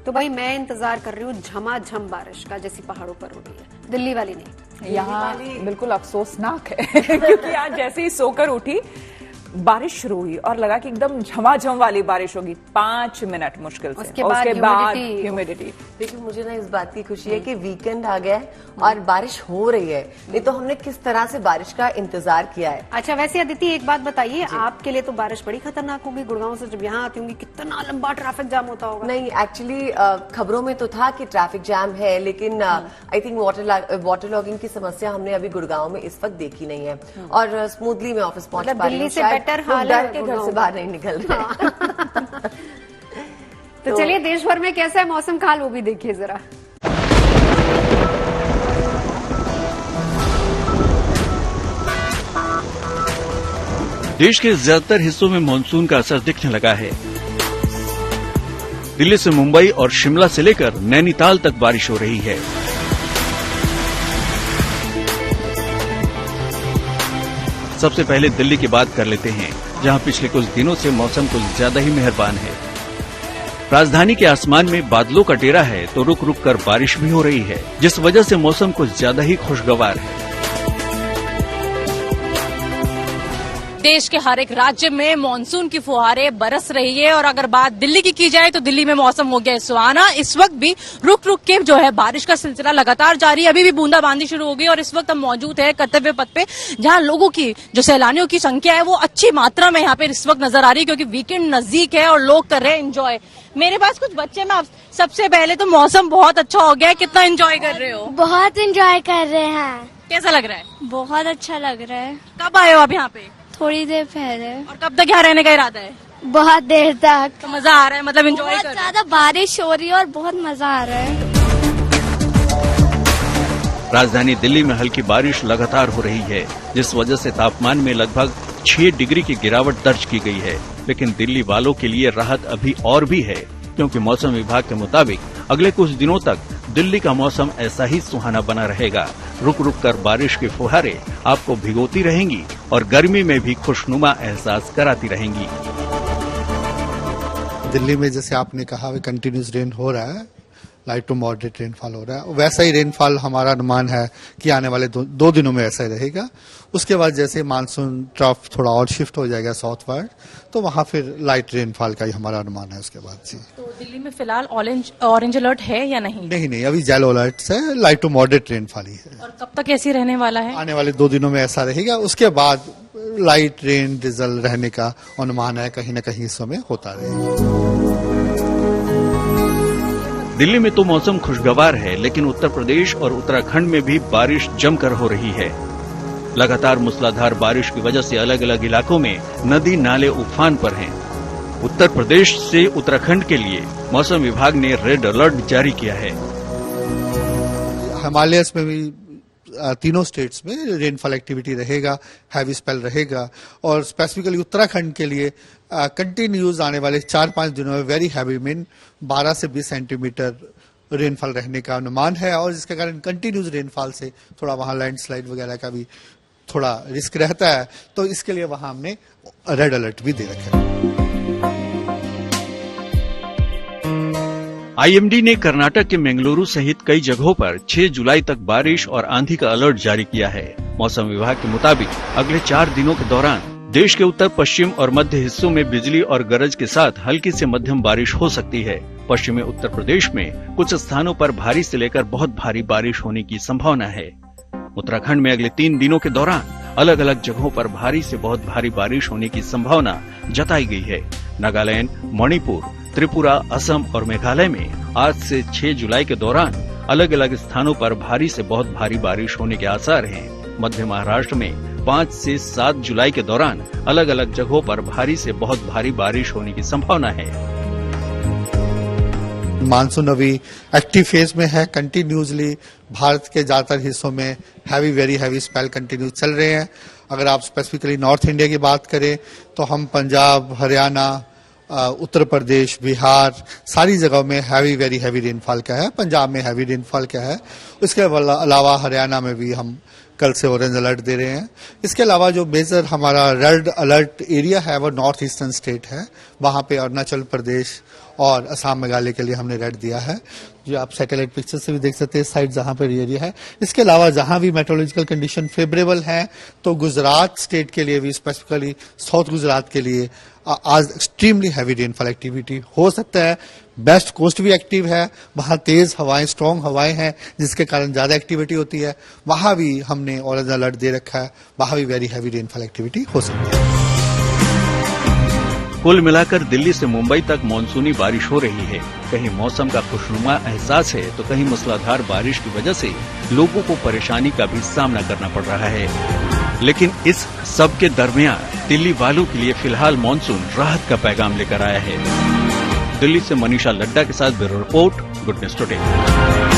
तो भाई मैं इंतजार कर रही हूँ झमाझम बारिश का, जैसी पहाड़ों पर हो रही है, दिल्ली वाली नहीं। यहाँ बिल्कुल अफसोसनाक है क्योंकि आज जैसे ही सोकर उठी बारिश शुरू हुई और लगा कि एकदम झमाझम वाली बारिश होगी 5 मिनट मुश्किल से, उसके बाद ह्यूमिडिटी। लेकिन मुझे ना इस बात की खुशी है कि वीकेंड आ गया है और बारिश हो रही है, नहीं तो हमने किस तरह से बारिश का इंतजार किया है। अच्छा वैसे अदिति एक बात बताइए, आपके लिए तो बारिश बड़ी खतरनाक होगी, गुड़गांव से जब यहाँ आती होंगी कितना लंबा ट्रैफिक जाम होता होगा। नहीं एक्चुअली खबरों में तो था कि ट्रैफिक जैम है, लेकिन आई थिंक वाटर लॉगिंग की समस्या हमने अभी गुड़गांव में इस वक्त देखी नहीं है और स्मूथली मैं ऑफिस पहुंच पा रही हूँ। बेटर हाल डर के घर से बाहर नहीं निकल रहे। तो चलिए देश भर में कैसा है मौसम का हाल वो भी देखिए जरा। देश के ज्यादातर हिस्सों में मानसून का असर दिखने लगा है। दिल्ली से मुंबई और शिमला से लेकर नैनीताल तक बारिश हो रही है। सबसे पहले दिल्ली की बात कर लेते हैं, जहां पिछले कुछ दिनों से मौसम कुछ ज्यादा ही मेहरबान है। राजधानी के आसमान में बादलों का डेरा है तो रुक रुक कर बारिश भी हो रही है, जिस वजह से मौसम कुछ ज्यादा ही खुशगवार है। देश के हर एक राज्य में मानसून की फुहारें बरस रही है और अगर बात दिल्ली की जाए तो दिल्ली में मौसम हो गया है सुहाना। इस वक्त भी रुक रुक के जो है बारिश का सिलसिला लगातार जारी है। अभी भी बूंदाबांदी शुरू हो गई और इस वक्त हम मौजूद है कर्तव्य पथ पे, जहां लोगों की जो सैलानियों की संख्या है वो अच्छी मात्रा में यहाँ पे इस वक्त नजर आ रही है, क्योंकि वीकेंड नजदीक है और लोग कर रहे हैं एंजॉय। मेरे पास कुछ बच्चे, मैं सबसे पहले तो मौसम बहुत अच्छा हो गया है, कितना एंजॉय कर रहे हो? बहुत एंजॉय कर रहे हैं। कैसा लग रहा है? बहुत अच्छा लग रहा है। कब आए हो आप यहाँ पे? थोड़ी देर पहले। और कब तक यहाँ रहने का इरादा है? बहुत देर तक। तो मजा आ रहा है, मतलब एंजॉय कर रहे बहुत ज्यादा बारिश हो रही है और बहुत मजा आ रहा है। राजधानी दिल्ली में हल्की बारिश लगातार हो रही है, जिस वजह से तापमान में लगभग 6 डिग्री की गिरावट दर्ज की गई है। लेकिन दिल्ली वालों के लिए राहत अभी और भी है, क्योंकि मौसम विभाग के मुताबिक अगले कुछ दिनों तक दिल्ली का मौसम ऐसा ही सुहाना बना रहेगा। रुक रुक कर बारिश की फुहारें आपको भिगोती रहेंगी और गर्मी में भी खुशनुमा एहसास कराती रहेंगी। दिल्ली में जैसे आपने कहा कंटिन्यूस रेन हो रहा है, लाइट टू मॉडरेट रेनफॉल हो रहा है, वैसा ही रेनफॉल हमारा अनुमान है कि आने वाले दो दिनों में ऐसा ही रहेगा। उसके बाद जैसे मानसून ट्रफ थोड़ा और शिफ्ट हो जाएगा साउथवर्ड, तो वहां फिर लाइट रेनफॉल का ही हमारा अनुमान है उसके बाद। जी, तो दिल्ली में फिलहाल ऑरेंज अलर्ट है या नहीं? नहीं, अभी येलो अलर्ट है, लाइट टू मॉडरेट रेनफॉल ही है। और कब तक ऐसी रहने वाला है? आने वाले 2 दिनों में ऐसा रहेगा, उसके बाद लाइट रेन डिजल रहने का अनुमान है, कहीं न कहीं इस समय होता रहेगा। दिल्ली में तो मौसम खुशगवार है, लेकिन उत्तर प्रदेश और उत्तराखंड में भी बारिश जमकर हो रही है। लगातार मूसलाधार बारिश की वजह से अलग अलग इलाकों में नदी नाले उफान पर हैं। उत्तर प्रदेश से उत्तराखंड के लिए मौसम विभाग ने रेड अलर्ट जारी किया है। हिमालयस में भी तीनों स्टेट्स में रेनफॉल एक्टिविटी रहेगा, हैवी स्पेल रहेगा और स्पेसिफिकली उत्तराखंड के लिए कंटिन्यूज आने वाले 4-5 दिनों में वेरी हैवी मीन 12 से 20 सेंटीमीटर रेनफॉल रहने का अनुमान है और जिसके कारण कंटिन्यूज रेनफॉल से थोड़ा वहां लैंडस्लाइड वगैरह का भी थोड़ा रिस्क रहता है, तो इसके लिए वहां हमने रेड अलर्ट भी दे रखा है। आईएमडी ने कर्नाटक के मंगलुरु सहित कई जगहों पर 6 जुलाई तक बारिश और आंधी का अलर्ट जारी किया है। मौसम विभाग के मुताबिक अगले 4 दिनों के दौरान देश के उत्तर पश्चिम और मध्य हिस्सों में बिजली और गरज के साथ हल्की से मध्यम बारिश हो सकती है। पश्चिमी उत्तर प्रदेश में कुछ स्थानों पर भारी से लेकर बहुत भारी बारिश होने की संभावना है। उत्तराखंड में अगले 3 दिनों के दौरान अलग अलग जगहों पर भारी से बहुत भारी बारिश होने की संभावना जताई गई है। नागालैंड, मणिपुर, त्रिपुरा, असम और मेघालय में आज से 6 जुलाई के दौरान अलग अलग स्थानों पर भारी से बहुत भारी बारिश होने के आसार हैं। मध्य महाराष्ट्र में 5 से 7 जुलाई के दौरान अलग अलग जगहों पर भारी से बहुत भारी बारिश होने की संभावना है। मानसून अभी एक्टिव फेज में है, कंटिन्यूसली भारत के ज्यादातर हिस्सों में वेरी हैवी स्पेल कंटिन्यू चल रहे हैं। अगर आप स्पेसिफिकली नॉर्थ इंडिया की बात करें तो हम पंजाब, हरियाणा, उत्तर प्रदेश, बिहार सारी जगहों में वेरी हैवी रेनफॉल का है। पंजाब में हैवी रेनफॉल का है। इसके अलावा हरियाणा में भी हम कल से ऑरेंज अलर्ट दे रहे हैं। इसके अलावा जो मेजर हमारा रेड अलर्ट एरिया है वो नॉर्थ ईस्टर्न स्टेट है, वहां पे अरुणाचल प्रदेश और असम मेघालय के लिए हमने रेड दिया है, जो आप सैटेलाइट पिक्चर से भी देख सकते हैं साइड जहां पर ये एरिया है। इसके अलावा जहां भी मेट्रोलॉजिकल कंडीशन फेवरेबल है तो गुजरात स्टेट के लिए भी, स्पेसिफिकली साउथ गुजरात के लिए आज एक्सट्रीमली हैवी रेनफॉल एक्टिविटी हो सकता है। वेस्ट कोस्ट भी एक्टिव है, वहां तेज हवाएं, स्ट्रांग हवाएं हैं जिसके कारण ज्यादा एक्टिविटी होती है, वहां भी हमने ऑरेंज अलर्ट दे रखा है, वहां भी वेरी हैवी रेनफॉल एक्टिविटी हो सकती है। कुल मिलाकर दिल्ली से मुंबई तक मानसूनी बारिश हो रही है। कहीं मौसम का खुशनुमा एहसास है तो कहीं मूसलाधार बारिश की वजह से लोगों को परेशानी का भी सामना करना पड़ रहा है। लेकिन इस सब के दरमियान दिल्ली वालों के लिए फिलहाल मानसून राहत का पैगाम लेकर आया है। दिल्ली से मनीषा लड्डा के साथ bureau report, good news today.